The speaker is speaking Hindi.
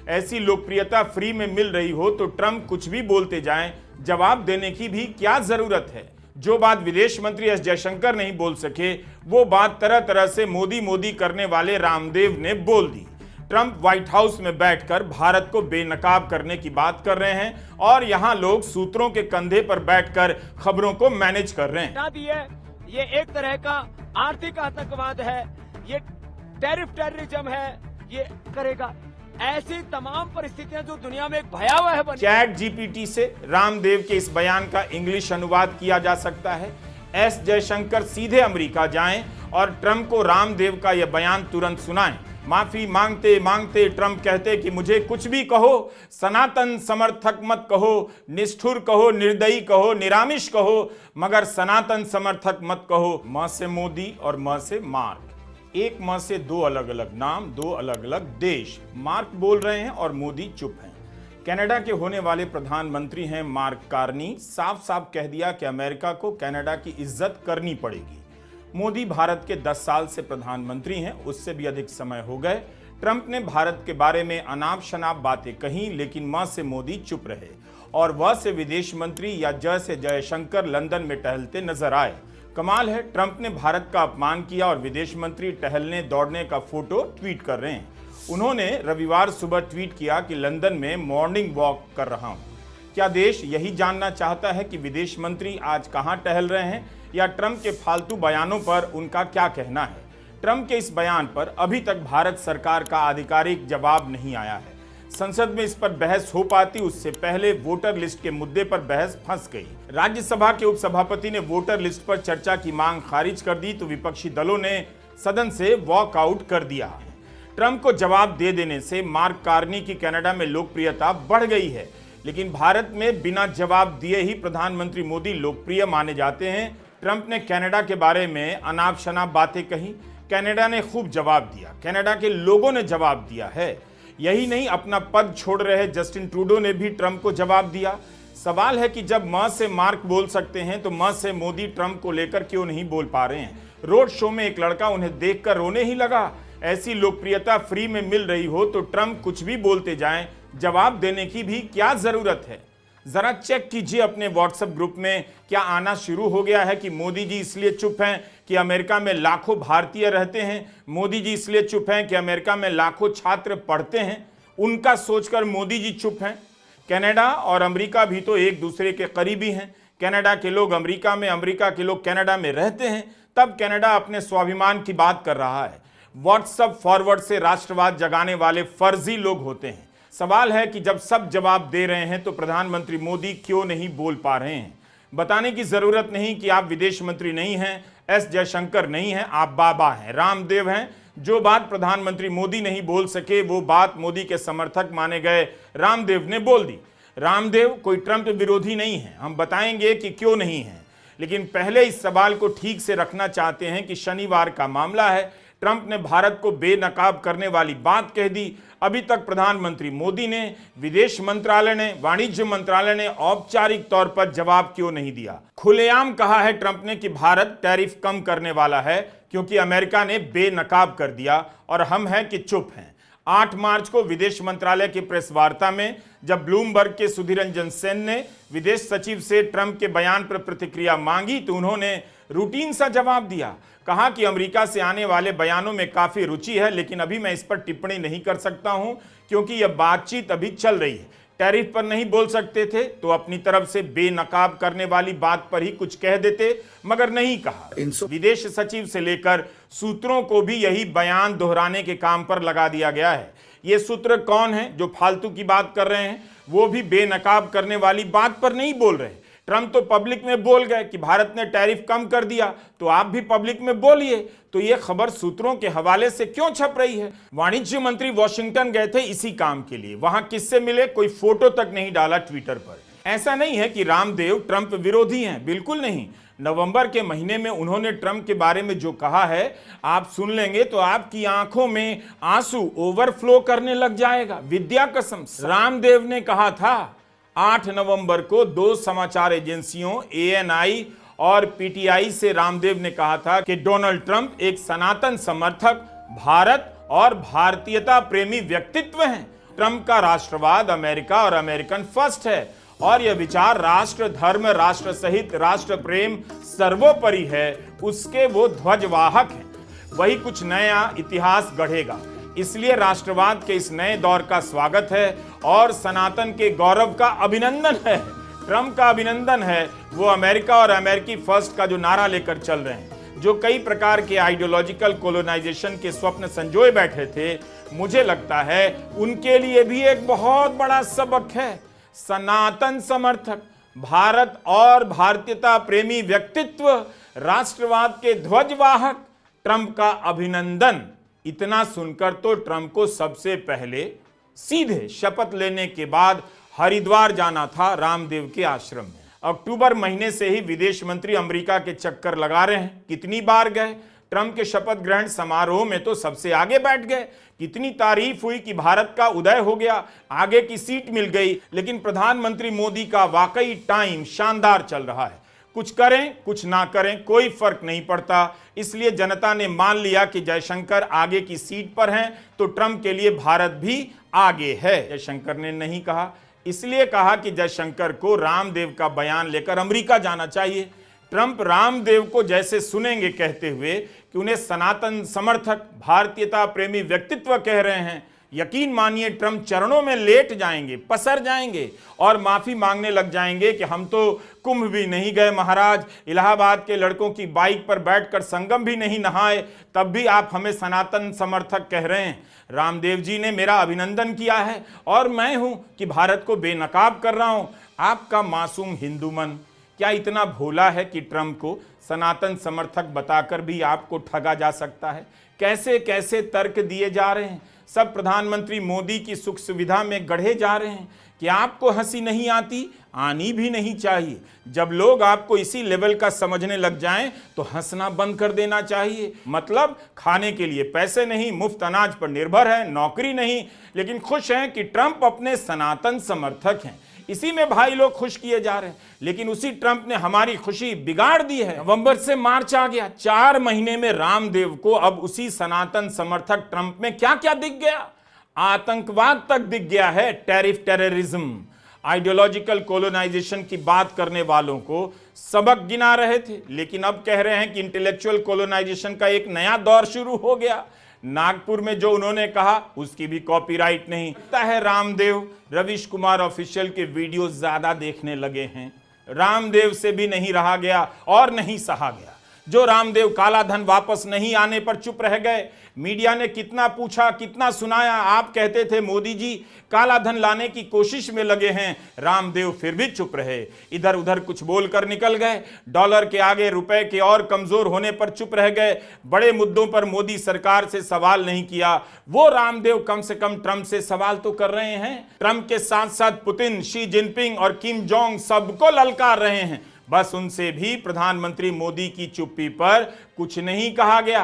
ऐसी लोकप्रियता फ्री में मिल रही हो तो ट्रंप कुछ भी बोलते जाएं, जवाब देने की भी क्या जरूरत है। जो बात विदेश मंत्री एस जयशंकर नहीं बोल सके, वो बात तरह तरह से मोदी मोदी करने वाले रामदेव ने बोल दी। ट्रंप व्हाइट हाउस में बैठकर भारत को बेनकाब करने की बात कर रहे हैं और यहां लोग सूत्रों के कंधे पर बैठकर खबरों को मैनेज कर रहे हैं। ये एक तरह का आर्थिक आतंकवाद है, ये टेररिज्म है, ये करेगा। ऐसी तमाम परिस्थितियां जो दुनिया में एक भयावह बनी। चैट जीपीटी से रामदेव के इस बयान का इंग्लिश अनुवाद किया जा सकता है। एस जयशंकर सीधे अमेरिका जाएं और ट्रंप को रामदेव का यह बयान तुरंत सुनाएं। माफी मांगते मांगते ट्रंप कहते कि मुझे कुछ भी कहो, सनातन समर्थक मत कहो, निष्ठुर कहो, निर्दयी कहो, निरामिष कहो, मगर सनातन समर्थक मत कहो। म से मोदी और म से मार्क, एक म से दो अलग अलग नाम, दो अलग अलग देश। मार्क बोल रहे हैं और मोदी चुप हैं। कनाडा के होने वाले प्रधानमंत्री हैं मार्क कार्नी। साफ साफ कह दिया कि अमेरिका को कनाडा की इज्जत करनी पड़ेगी। मोदी भारत के 10 साल से प्रधानमंत्री हैं, उससे भी अधिक समय हो गए। ट्रंप ने भारत के बारे में अनाप शनाप बातें कही, लेकिन म से मोदी चुप रहे और व से विदेश मंत्री या ज से जयशंकर लंदन में टहलते नजर आए। कमाल है, ट्रंप ने भारत का अपमान किया और विदेश मंत्री टहलने दौड़ने का फोटो ट्वीट कर रहे हैं। उन्होंने रविवार सुबह ट्वीट किया कि लंदन में मॉर्निंग वॉक कर रहा हूं। क्या देश यही जानना चाहता है कि विदेश मंत्री आज कहां टहल रहे हैं या ट्रंप के फालतू बयानों पर उनका क्या कहना है? ट्रंप के इस बयान पर अभी तक भारत सरकार का आधिकारिक जवाब नहीं आया है। संसद में इस पर बहस हो पाती उससे पहले वोटर लिस्ट के मुद्दे पर बहस फंस गई। राज्यसभा के उपसभापति ने वोटर लिस्ट पर चर्चा की मांग खारिज कर दी तो विपक्षी दलों ने सदन से वॉकआउट कर दिया। ट्रंप को जवाब दे देने से मार्क कार्नी की कनाडा में लोकप्रियता बढ़ गई है, लेकिन भारत में बिना जवाब दिए ही प्रधानमंत्री मोदी लोकप्रिय माने जाते हैं। ट्रंप ने कनाडा के बारे में अनाप शनाप बातें कही, कनाडा ने खूब जवाब दिया, कनाडा के लोगों ने जवाब दिया है। यही नहीं, अपना पद छोड़ रहे जस्टिन ट्रूडो ने भी ट्रंप को जवाब दिया। सवाल है कि जब म से मार्क बोल सकते हैं तो म से मोदी ट्रंप को लेकर क्यों नहीं बोल पा रहे हैं? रोड शो में एक लड़का उन्हें देखकर रोने ही लगा। ऐसी लोकप्रियता फ्री में मिल रही हो तो ट्रंप कुछ भी बोलते जाएं, जवाब देने की भी क्या जरूरत है? जरा चेक कीजिए अपने व्हाट्सएप ग्रुप में क्या आना शुरू हो गया है कि मोदी जी इसलिए चुप हैं कि अमेरिका में लाखों भारतीय रहते हैं, मोदी जी इसलिए चुप हैं कि अमेरिका में लाखों छात्र पढ़ते हैं, उनका सोचकर मोदी जी चुप हैं। कनाडा और अमेरिका भी तो एक दूसरे के करीबी हैं। कनाडा के लोग अमेरिका में, अमेरिका के लोग कनाडा में रहते हैं, तब कनाडा अपने स्वाभिमान की बात कर रहा है। व्हाट्सएप फॉरवर्ड से राष्ट्रवाद जगाने वाले फर्जी लोग होते हैं। सवाल है कि जब सब जवाब दे रहे हैं तो प्रधानमंत्री मोदी क्यों नहीं बोल पा रहे हैं? बताने की जरूरत नहीं कि आप विदेश मंत्री नहीं हैं, एस जयशंकर नहीं हैं, आप बाबा हैं, रामदेव हैं। जो बात प्रधानमंत्री मोदी नहीं बोल सके वो बात मोदी के समर्थक माने गए रामदेव ने बोल दी। रामदेव कोई ट्रंप विरोधी नहीं है, हम बताएंगे कि क्यों नहीं है, लेकिन पहले इस सवाल को ठीक से रखना चाहते हैं कि शनिवार का मामला है। ट्रंप ने भारत को बेनकाब करने वाली बात कह दी। अभी तक प्रधानमंत्री मोदी ने, विदेश मंत्रालय ने, वाणिज्य मंत्रालय ने औपचारिक तौर पर जवाब क्यों नहीं दिया? खुलेआम कहा है ट्रंप ने कि भारत टैरिफ कम करने वाला है क्योंकि अमेरिका ने बेनकाब कर दिया और हम हैं कि चुप हैं। 8 मार्च को विदेश मंत्रालय की प्रेस वार्ता में जब ब्लूमबर्ग के सुधीर रंजन सेन ने विदेश सचिव से ट्रंप के बयान पर प्रतिक्रिया मांगी तो उन्होंने रूटीन सा जवाब दिया। कहा कि अमेरिका से आने वाले बयानों में काफी रुचि है, लेकिन अभी मैं इस पर टिप्पणी नहीं कर सकता हूं क्योंकि यह बातचीत अभी चल रही है। टैरिफ पर नहीं बोल सकते थे तो अपनी तरफ से बेनकाब करने वाली बात पर ही कुछ कह देते, मगर नहीं कहा। विदेश सचिव से लेकर सूत्रों को भी यही बयान दोहराने के काम पर लगा दिया गया है। ये सूत्र कौन है जो फालतू की बात कर रहे हैं? वो भी बेनकाब करने वाली बात पर नहीं बोल रहे। ट्रंप तो पब्लिक में बोल गए कि भारत ने टैरिफ कम कर दिया, तो आप भी पब्लिक में बोलिए। तो ये खबर सूत्रों के हवाले से क्यों छप रही है? वाणिज्य मंत्री वॉशिंगटन गए थे इसी काम के लिए, वहां किससे मिले कोई फोटो तक नहीं डाला ट्विटर पर। ऐसा नहीं है कि रामदेव ट्रंप विरोधी हैं, बिल्कुल नहीं। नवंबर के महीने में उन्होंने ट्रंप के बारे में जो कहा है आप सुन लेंगे तो आपकी आंखों में आंसू ओवरफ्लो करने लग जाएगा। विद्या कसम, रामदेव ने कहा था 8 नवंबर को 2 समाचार एजेंसियों ANI और PTI से रामदेव ने कहा था कि डोनाल्ड ट्रंप एक सनातन समर्थक, भारत और भारतीयता प्रेमी व्यक्तित्व हैं ट्रंप का राष्ट्रवाद अमेरिका और अमेरिकन फर्स्ट है और यह विचार राष्ट्र धर्म राष्ट्र सहित राष्ट्र प्रेम सर्वोपरि है, उसके वो ध्वजवाहक हैं। वही कुछ नया इतिहास गढ़ेगा। इसलिए राष्ट्रवाद के इस नए दौर का स्वागत है और सनातन के गौरव का अभिनंदन है। ट्रंप का अभिनंदन है वो अमेरिका और अमेरिकी फर्स्ट का जो नारा लेकर चल रहे हैं, जो कई प्रकार के आइडियोलॉजिकल कोलोनाइजेशन के स्वप्न संजोए बैठे थे, मुझे लगता है उनके लिए भी एक बहुत बड़ा सबक है। सनातन समर्थक, भारत और भारतीयता प्रेमी व्यक्तित्व, राष्ट्रवाद के ध्वजवाहक, ट्रंप का अभिनंदन। इतना सुनकर तो ट्रंप को सबसे पहले सीधे शपथ लेने के बाद हरिद्वार जाना था, रामदेव के आश्रम में। अक्टूबर महीने से ही विदेश मंत्री अमेरिका के चक्कर लगा रहे हैं। कितनी बार गए? ट्रंप के शपथ ग्रहण समारोह में तो सबसे आगे बैठ गए। कितनी तारीफ हुई कि भारत का उदय हो गया, आगे की सीट मिल गई। लेकिन प्रधानमंत्री मोदी का वाकई टाइम शानदार चल रहा है। कुछ करें कुछ ना करें कोई फर्क नहीं पड़ता। इसलिए जनता ने मान लिया कि जयशंकर आगे की सीट पर हैं, तो ट्रंप के लिए भारत भी आगे है। जयशंकर ने नहीं कहा, इसलिए कहा कि जयशंकर को रामदेव का बयान लेकर अमेरिका जाना चाहिए। ट्रंप रामदेव को जैसे सुनेंगे कहते हुए कि उन्हें सनातन समर्थक, भारतीयता प्रेमी व्यक्तित्व कह रहे हैं, यकीन मानिए ट्रंप चरणों में लेट जाएंगे, पसर जाएंगे और माफी मांगने लग जाएंगे कि हम तो कुंभ भी नहीं गए महाराज, इलाहाबाद के लड़कों की बाइक पर बैठकर संगम भी नहीं नहाए, तब भी आप हमें सनातन समर्थक कह रहे हैं। रामदेव जी ने मेरा अभिनंदन किया है और मैं हूं कि भारत को बेनकाब कर रहा हूं। आपका मासूम हिंदू मन क्या इतना भोला है कि ट्रंप को सनातन समर्थक बताकर भी आपको ठगा जा सकता है? कैसे कैसे तर्क दिए जा रहे हैं, सब प्रधानमंत्री मोदी की सुख सुविधा में गढ़े जा रहे हैं कि आपको हंसी नहीं आती, आनी भी नहीं चाहिए। जब लोग आपको इसी लेवल का समझने लग जाएं तो हंसना बंद कर देना चाहिए। मतलब खाने के लिए पैसे नहीं, मुफ्त अनाज पर निर्भर है, नौकरी नहीं, लेकिन खुश हैं कि ट्रंप अपने सनातन समर्थक हैं। इसी में भाई लोग खुश किए जा रहे हैं। लेकिन उसी ट्रंप ने हमारी खुशी बिगाड़ दी है। नवंबर से मार्च आ गया, 4 महीने में रामदेव को अब उसी सनातन समर्थक ट्रंप में क्या क्या दिख गया? आतंकवाद तक दिख गया है, टैरिफ टेररिज्म। आइडियोलॉजिकल कोलोनाइजेशन की बात करने वालों को सबक गिना रहे थे, लेकिन अब कह रहे हैं कि इंटेलेक्चुअल कोलोनाइजेशन का एक नया दौर शुरू हो गया। नागपुर में जो उन्होंने कहा उसकी भी कॉपीराइट नहीं। लगता है रामदेव रवीश कुमार ऑफिशियल के वीडियो ज्यादा देखने लगे हैं। रामदेव से भी नहीं रहा गया और नहीं सहा गया। जो रामदेव काला धन वापस नहीं आने पर चुप रह गए। मीडिया ने कितना पूछा, कितना सुनाया, आप कहते थे मोदी जी काला धन लाने की कोशिश में लगे हैं, रामदेव फिर भी चुप रहे। इधर उधर कुछ बोलकर निकल गए। डॉलर के आगे रुपए के और कमजोर होने पर चुप रह गए। बड़े मुद्दों पर मोदी सरकार से सवाल नहीं किया। वो रामदेव कम से कम ट्रंप से सवाल तो कर रहे हैं। ट्रंप के साथ साथ पुतिन, शी जिनपिंग और किम जोंग सबको ललकार रहे हैं। बस उनसे भी प्रधानमंत्री मोदी की चुप्पी पर कुछ नहीं कहा गया।